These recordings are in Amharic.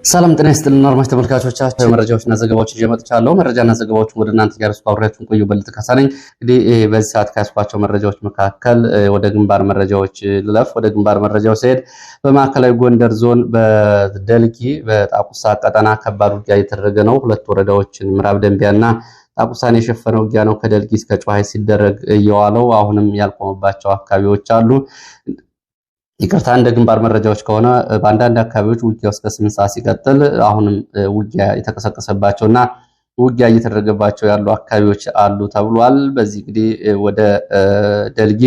ሰላም ጤና ይስጥልን አድማጭ ተመልካቾቻችን፣ መረጃዎችና ዘገባዎች ይዤ መጥቻለሁ። መረጃና ዘገባዎችን ወደ እናንተ ያደርሱ አብሬያችሁን ቆዩ። በልጥ ካሳነኝ። እንግዲህ በዚህ ሰዓት ካስኳቸው መረጃዎች መካከል ወደ ግንባር መረጃዎች ልለፍ። ወደ ግንባር መረጃዎች ሲሄድ በማዕከላዊ ጎንደር ዞን በደልጊ በጣቁሳ ቀጠና ከባድ ውጊያ እየተደረገ ነው። ሁለት ወረዳዎችን ምዕራብ ደንቢያና ጣቁሳን የሸፈነ ውጊያ ነው ከደልጊ እስከ ጨዋሂ ሲደረግ እየዋለው። አሁንም ያልቆመባቸው አካባቢዎች አሉ። ይቅርታ እንደ ግንባር መረጃዎች ከሆነ በአንዳንድ አካባቢዎች ውጊያው እስከ 8 ሰዓት ሲቀጥል አሁንም ውጊያ የተቀሰቀሰባቸውና ውጊያ እየተደረገባቸው ያሉ አካባቢዎች አሉ ተብሏል። በዚህ እንግዲህ ወደ ደልጊ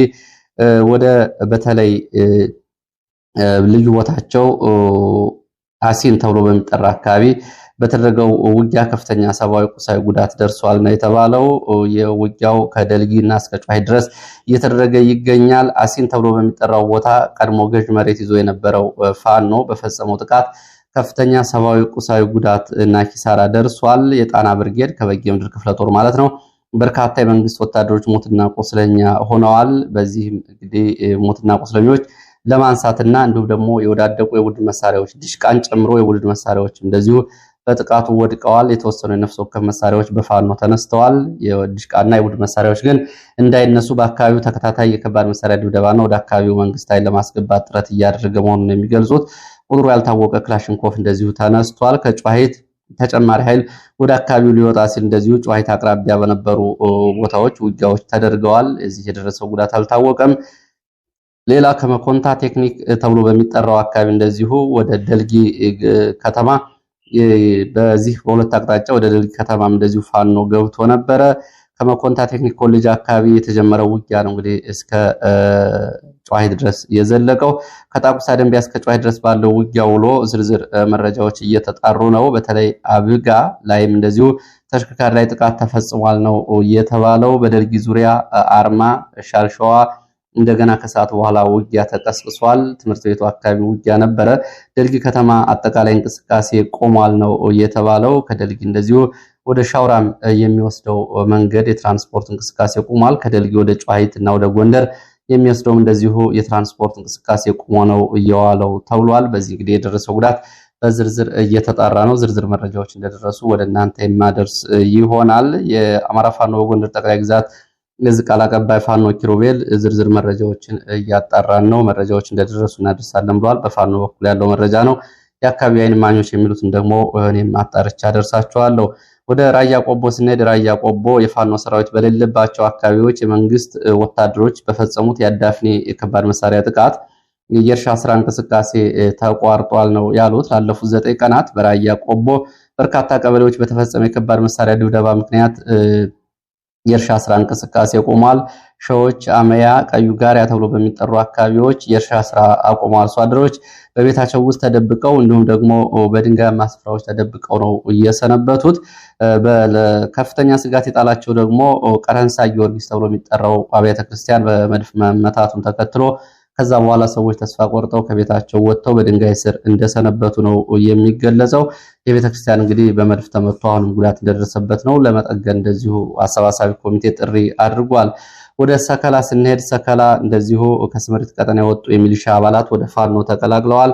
ወደ በተለይ ልዩ ቦታቸው አሲን ተብሎ በሚጠራ አካባቢ በተደረገው ውጊያ ከፍተኛ ሰብአዊ ቁሳዊ ጉዳት ደርሷል ነው የተባለው። የውጊያው ከደልጊና እስከ ጨዋሂ ድረስ እየተደረገ ይገኛል። አሲን ተብሎ በሚጠራው ቦታ ቀድሞ ገዥ መሬት ይዞ የነበረው ፋኖ በፈጸመው ጥቃት ከፍተኛ ሰብአዊ ቁሳዊ ጉዳት እና ኪሳራ ደርሷል። የጣና ብርጌድ ከበጌ ምድር ክፍለ ጦር ማለት ነው በርካታ የመንግስት ወታደሮች ሞትና ቁስለኛ ሆነዋል። በዚህም እንግዲህ ሞትና ቁስለኞች ለማንሳትና እንዲሁም ደግሞ የወዳደቁ የቡድን መሳሪያዎች ዲሽቃን ጨምሮ የቡድን መሳሪያዎች እንደዚሁ በጥቃቱ ወድቀዋል። የተወሰኑ የነፍስ ወከፍ መሳሪያዎች በፋኖ ተነስተዋል። የዲሽቃና የቡድን መሳሪያዎች ግን እንዳይነሱ በአካባቢው ተከታታይ የከባድ መሳሪያ ድብደባና ወደ አካባቢው መንግስት ኃይል ለማስገባት ጥረት እያደረገ መሆኑን የሚገልጹት ቁጥሩ ያልታወቀ ክላሽንኮፍ እንደዚሁ ተነስቷል። ከጨዋሂት ተጨማሪ ኃይል ወደ አካባቢው ሊወጣ ሲል እንደዚሁ ጨዋሂት አቅራቢያ በነበሩ ቦታዎች ውጊያዎች ተደርገዋል። እዚህ የደረሰው ጉዳት አልታወቀም። ሌላ ከመኮንታ ቴክኒክ ተብሎ በሚጠራው አካባቢ እንደዚሁ ወደ ደልጊ ከተማ በዚህ በሁለት አቅጣጫ ወደ ደልጊ ከተማም እንደዚሁ ፋኖ ገብቶ ነበረ። ከመኮንታ ቴክኒክ ኮሌጅ አካባቢ የተጀመረው ውጊያ ነው እንግዲህ እስከ ጨዋሂ ድረስ የዘለቀው። ከጣቁሳ ደንቢያ እስከ ጨዋሂ ድረስ ባለው ውጊያ ውሎ ዝርዝር መረጃዎች እየተጣሩ ነው። በተለይ አብጋ ላይም እንደዚሁ ተሽከርካሪ ላይ ጥቃት ተፈጽሟል ነው የተባለው። በደልጊ ዙሪያ አርማ፣ ሻልሸዋ እንደገና ከሰዓት በኋላ ውጊያ ተቀስቅሷል። ትምህርት ቤቱ አካባቢ ውጊያ ነበረ። ደልጊ ከተማ አጠቃላይ እንቅስቃሴ ቆሟል ነው የተባለው። ከደልጊ እንደዚሁ ወደ ሻውራም የሚወስደው መንገድ የትራንስፖርት እንቅስቃሴ ቆሟል። ከደልጊ ወደ ጨዋሂት እና ወደ ጎንደር የሚወስደውም እንደዚሁ የትራንስፖርት እንቅስቃሴ ቆሞ ነው እየዋለው ተብሏል። በዚህ እንግዲህ የደረሰው ጉዳት በዝርዝር እየተጣራ ነው። ዝርዝር መረጃዎች እንደደረሱ ወደ እናንተ የማደርስ ይሆናል። የአማራ ፋኖ በጎንደር ጠቅላይ ግዛት ለዚህ ቃል አቀባይ ፋኖ ኪሩቤል ዝርዝር መረጃዎችን እያጣራን ነው፣ መረጃዎች እንደደረሱ እናደርሳለን ብሏል። በፋኖ በኩል ያለው መረጃ ነው። የአካባቢ አይን ማኞች የሚሉትን ደግሞ እኔም አጣርቻ አደርሳቸዋለሁ። ወደ ራያ ቆቦ ስንሄድ ራያ ቆቦ የፋኖ ሰራዊት በሌለባቸው አካባቢዎች የመንግስት ወታደሮች በፈጸሙት የአዳፍኔ የከባድ መሳሪያ ጥቃት የእርሻ ስራ እንቅስቃሴ ተቋርጧል ነው ያሉት። ላለፉት 9 ቀናት በራያ ቆቦ በርካታ ቀበሌዎች በተፈጸመ የከባድ መሳሪያ ድብደባ ምክንያት የእርሻ ስራ እንቅስቃሴ ቆሟል። ሸዎች፣ አመያ፣ ቀዩ ጋሪያ ተብሎ በሚጠሩ አካባቢዎች የእርሻ ስራ አቆመዋል። አርሶ አደሮች በቤታቸው ውስጥ ተደብቀው እንዲሁም ደግሞ በድንጋያማ ስፍራዎች ተደብቀው ነው እየሰነበቱት። ከፍተኛ ስጋት የጣላቸው ደግሞ ቀረንሳ ጊዮርጊስ ተብሎ የሚጠራው አብያተ ክርስቲያን በመድፍ መመታቱን ተከትሎ ከዛ በኋላ ሰዎች ተስፋ ቆርጠው ከቤታቸው ወጥተው በድንጋይ ስር እንደሰነበቱ ነው የሚገለጸው። የቤተክርስቲያን እንግዲህ በመድፍ ተመቶ አሁንም ጉዳት እንደደረሰበት ነው። ለመጠገን እንደዚሁ አሰባሳቢ ኮሚቴ ጥሪ አድርጓል። ወደ ሰከላ ስንሄድ ሰከላ እንደዚሁ ከስምሪት ቀጠና የወጡ የሚሊሻ አባላት ወደ ፋኖ ተቀላቅለዋል።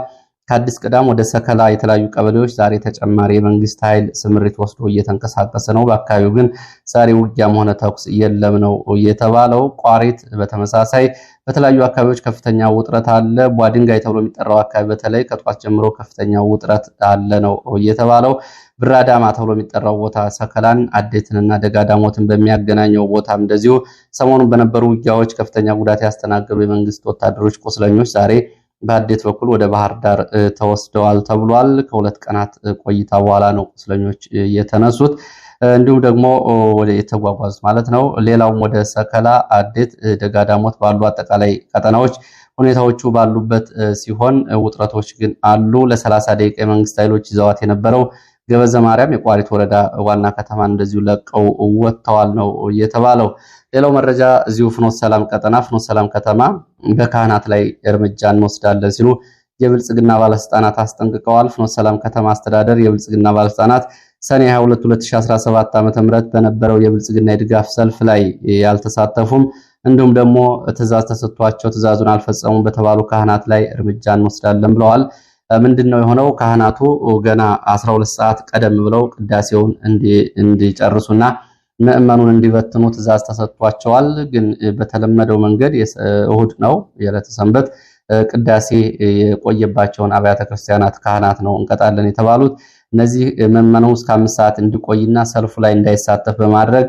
ከአዲስ ቅዳም ወደ ሰከላ የተለያዩ ቀበሌዎች ዛሬ ተጨማሪ የመንግስት ኃይል ስምሪት ወስዶ እየተንቀሳቀሰ ነው። በአካባቢው ግን ዛሬ ውጊያም ሆነ ተኩስ የለም ነው የተባለው። ቋሪት በተመሳሳይ በተለያዩ አካባቢዎች ከፍተኛ ውጥረት አለ። ቧድንጋይ ተብሎ የሚጠራው አካባቢ በተለይ ከጧት ጀምሮ ከፍተኛ ውጥረት አለ ነው የተባለው። ብራዳማ ተብሎ የሚጠራው ቦታ ሰከላን አዴትንና ደጋዳሞትን በሚያገናኘው ቦታም እንደዚሁ ሰሞኑን በነበሩ ውጊያዎች ከፍተኛ ጉዳት ያስተናገዱ የመንግስት ወታደሮች ቁስለኞች ዛሬ በአዴት በኩል ወደ ባህር ዳር ተወስደዋል ተብሏል። ከ2 ቀናት ቆይታ በኋላ ነው ቁስለኞች የተነሱት እንዲሁም ደግሞ ወደ የተጓጓዙት ማለት ነው። ሌላውም ወደ ሰከላ፣ አዴት፣ ደጋዳሞት ባሉ አጠቃላይ ቀጠናዎች ሁኔታዎቹ ባሉበት ሲሆን ውጥረቶች ግን አሉ። ለ30 ደቂቃ የመንግስት ኃይሎች ይዘዋት የነበረው ገበዘ ማርያም የቋሪት ወረዳ ዋና ከተማን እንደዚሁ ለቀው ወጥተዋል ነው የተባለው። ሌላው መረጃ እዚሁ ፍኖተ ሰላም ቀጠና ፍኖተ ሰላም ከተማ በካህናት ላይ እርምጃ እንወስዳለን ሲሉ የብልጽግና ባለስልጣናት አስጠንቅቀዋል። ፍኖተ ሰላም ከተማ አስተዳደር የብልጽግና ባለስልጣናት ሰኔ 22 2017 ዓ.ም በነበረው የብልጽግና የድጋፍ ሰልፍ ላይ ያልተሳተፉም እንዲሁም ደግሞ ትዕዛዝ ተሰጥቷቸው ትዕዛዙን አልፈጸሙም በተባሉ ካህናት ላይ እርምጃ እንወስዳለን ብለዋል። ምንድነው የሆነው? ካህናቱ ገና 12 ሰዓት ቀደም ብለው ቅዳሴውን እንዲጨርሱና ምዕመኑን እንዲበትኑ ትዕዛዝ ተሰጥቷቸዋል። ግን በተለመደው መንገድ እሁድ ነው የዕለተ ሰንበት ቅዳሴ የቆየባቸውን አብያተ ክርስቲያናት ካህናት ነው እንቀጣለን የተባሉት። እነዚህ ምዕመኑ እስከ 5 ሰዓት እንዲቆይና ሰልፉ ላይ እንዳይሳተፍ በማድረግ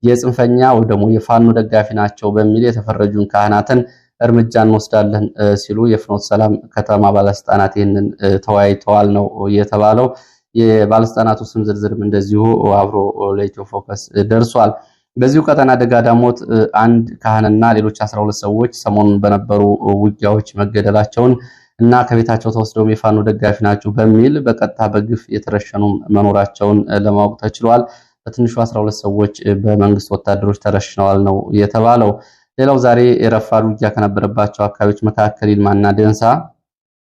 የጽንፈኛ ወይ ደግሞ የፋኖ ደጋፊ ናቸው በሚል የተፈረጁን ካህናትን እርምጃ እንወስዳለን ሲሉ የፍኖተ ሰላም ከተማ ባለስልጣናት ይህንን ተወያይተዋል ነው የተባለው። የባለስልጣናቱ ስም ዝርዝርም እንደዚሁ አብሮ ለኢትዮ ፎከስ ደርሷል። በዚሁ ቀጠና ደጋዳሞት አንድ ካህንና ሌሎች 12 ሰዎች ሰሞኑን በነበሩ ውጊያዎች መገደላቸውን እና ከቤታቸው ተወስደው የፋኖ ደጋፊ ናቸው በሚል በቀጥታ በግፍ የተረሸኑ መኖራቸውን ለማወቅ ተችሏል። በትንሹ 12 ሰዎች በመንግስት ወታደሮች ተረሽነዋል ነው የተባለው። ሌላው ዛሬ የረፋድ ውጊያ ከነበረባቸው አካባቢዎች መካከል ይልማና ደንሳ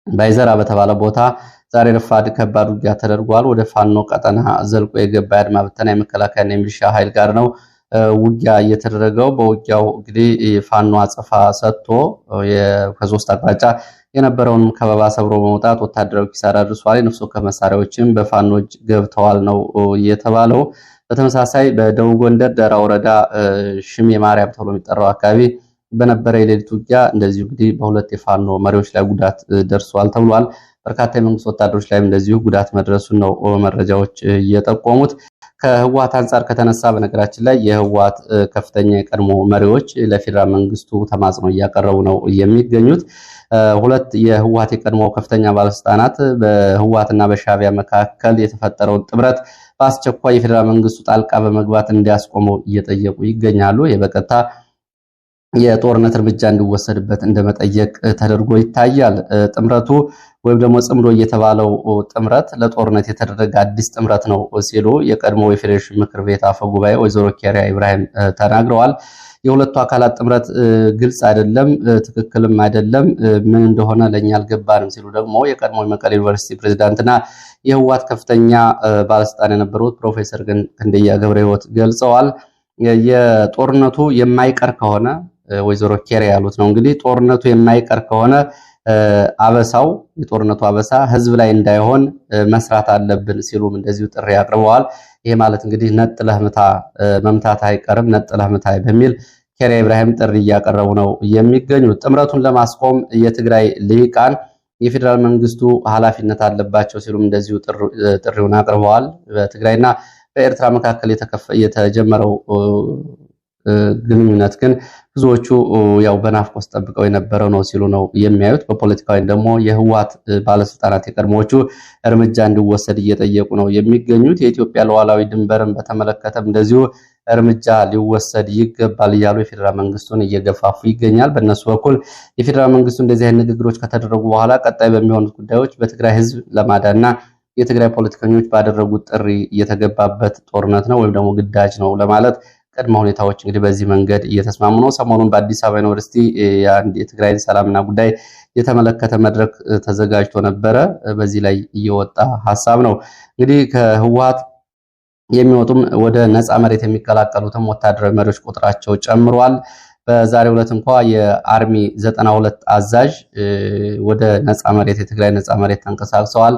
ባይዘራ በተባለ ቦታ ዛሬ ረፋድ ከባድ ውጊያ ተደርጓል። ወደ ፋኖ ቀጠና ዘልቆ የገባ አድማ ብተና የመከላከያና የሚሊሻ ኃይል ጋር ነው ውጊያ እየተደረገው። በውጊያው እንግዲህ ፋኖ አጸፋ ሰጥቶ ከሶስት አቅጣጫ የነበረውን ከበባ ሰብሮ በመውጣት ወታደራዊ ኪሳራ አድርሷል። የነፍስ ወከፍ መሳሪያዎችም በፋኖች ገብተዋል ነው የተባለው። በተመሳሳይ በደቡብ ጎንደር ደራ ወረዳ ሽሜ ማርያም ተብሎ የሚጠራው አካባቢ በነበረ የሌሊት ውጊያ እንደዚሁ እንግዲህ በሁለት የፋኖ መሪዎች ላይ ጉዳት ደርሷል ተብሏል። በርካታ የመንግስት ወታደሮች ላይም እንደዚሁ ጉዳት መድረሱን ነው መረጃዎች እየጠቆሙት። ከህወሓት አንጻር ከተነሳ በነገራችን ላይ የህወሓት ከፍተኛ የቀድሞ መሪዎች ለፌዴራል መንግስቱ ተማጽኖ እያቀረቡ ነው የሚገኙት። ሁለት የህወሓት የቀድሞ ከፍተኛ ባለስልጣናት በህወሓትና በሻዕቢያ መካከል የተፈጠረውን ጥምረት በአስቸኳይ የፌዴራል መንግስቱ ጣልቃ በመግባት እንዲያስቆመው እየጠየቁ ይገኛሉ። የበቀጥታ የጦርነት እርምጃ እንዲወሰድበት እንደመጠየቅ ተደርጎ ይታያል። ጥምረቱ ወይም ደግሞ ጽምዶ እየተባለው ጥምረት ለጦርነት የተደረገ አዲስ ጥምረት ነው ሲሉ የቀድሞ የፌዴሬሽን ምክር ቤት አፈ ጉባኤ ወይዘሮ ኬሪያ ኢብራሂም ተናግረዋል። የሁለቱ አካላት ጥምረት ግልጽ አይደለም፣ ትክክልም አይደለም፣ ምን እንደሆነ ለኛ አልገባንም ሲሉ ደግሞ የቀድሞ የመቀሌ ዩኒቨርሲቲ ፕሬዝዳንትና የህወሓት ከፍተኛ ባለስልጣን የነበሩት ፕሮፌሰር ክንደያ ገብረ ሕይወት ገልጸዋል። የጦርነቱ የማይቀር ከሆነ ወይዘሮ ኬሪያ ያሉት ነው እንግዲህ ጦርነቱ የማይቀር ከሆነ አበሳው የጦርነቱ አበሳ ህዝብ ላይ እንዳይሆን መስራት አለብን ሲሉም እንደዚሁ ጥሪ አቅርበዋል። ይሄ ማለት እንግዲህ ነጥለህ ምታ መምታት አይቀርም ነጥለህ ምታ በሚል ኬሪያ ኢብራሂም ጥሪ እያቀረቡ ነው የሚገኙት። ጥምረቱን ለማስቆም የትግራይ ልሂቃን የፌዴራል መንግስቱ ኃላፊነት አለባቸው ሲሉም እንደዚሁ ጥሪውን አቅርበዋል። በትግራይና በኤርትራ መካከል የተጀመረው ግንኙነት ግን ብዙዎቹ ያው በናፍቆት ጠብቀው የነበረው ነው ሲሉ ነው የሚያዩት። በፖለቲካዊ ደግሞ የህወሓት ባለስልጣናት የቀድሞዎቹ እርምጃ እንዲወሰድ እየጠየቁ ነው የሚገኙት። የኢትዮጵያ ሉዓላዊ ድንበርን በተመለከተም እንደዚሁ እርምጃ ሊወሰድ ይገባል እያሉ የፌዴራል መንግስቱን እየገፋፉ ይገኛል። በእነሱ በኩል የፌዴራል መንግስቱ እንደዚህ አይነት ንግግሮች ከተደረጉ በኋላ ቀጣይ በሚሆኑት ጉዳዮች በትግራይ ህዝብ ለማዳንና የትግራይ ፖለቲከኞች ባደረጉት ጥሪ እየተገባበት ጦርነት ነው ወይም ደግሞ ግዳጅ ነው ለማለት ቅድመ ሁኔታዎች እንግዲህ በዚህ መንገድ እየተስማሙ ነው። ሰሞኑን በአዲስ አበባ ዩኒቨርሲቲ የትግራይን ሰላምና ጉዳይ የተመለከተ መድረክ ተዘጋጅቶ ነበረ። በዚህ ላይ እየወጣ ሀሳብ ነው እንግዲህ ከህወሓት የሚወጡም ወደ ነፃ መሬት የሚቀላቀሉትም ወታደራዊ መሪዎች ቁጥራቸው ጨምሯል። በዛሬው ዕለት እንኳ የአርሚ 92 አዛዥ ወደ ነፃ መሬት የትግራይ ነፃ መሬት ተንቀሳቅሰዋል።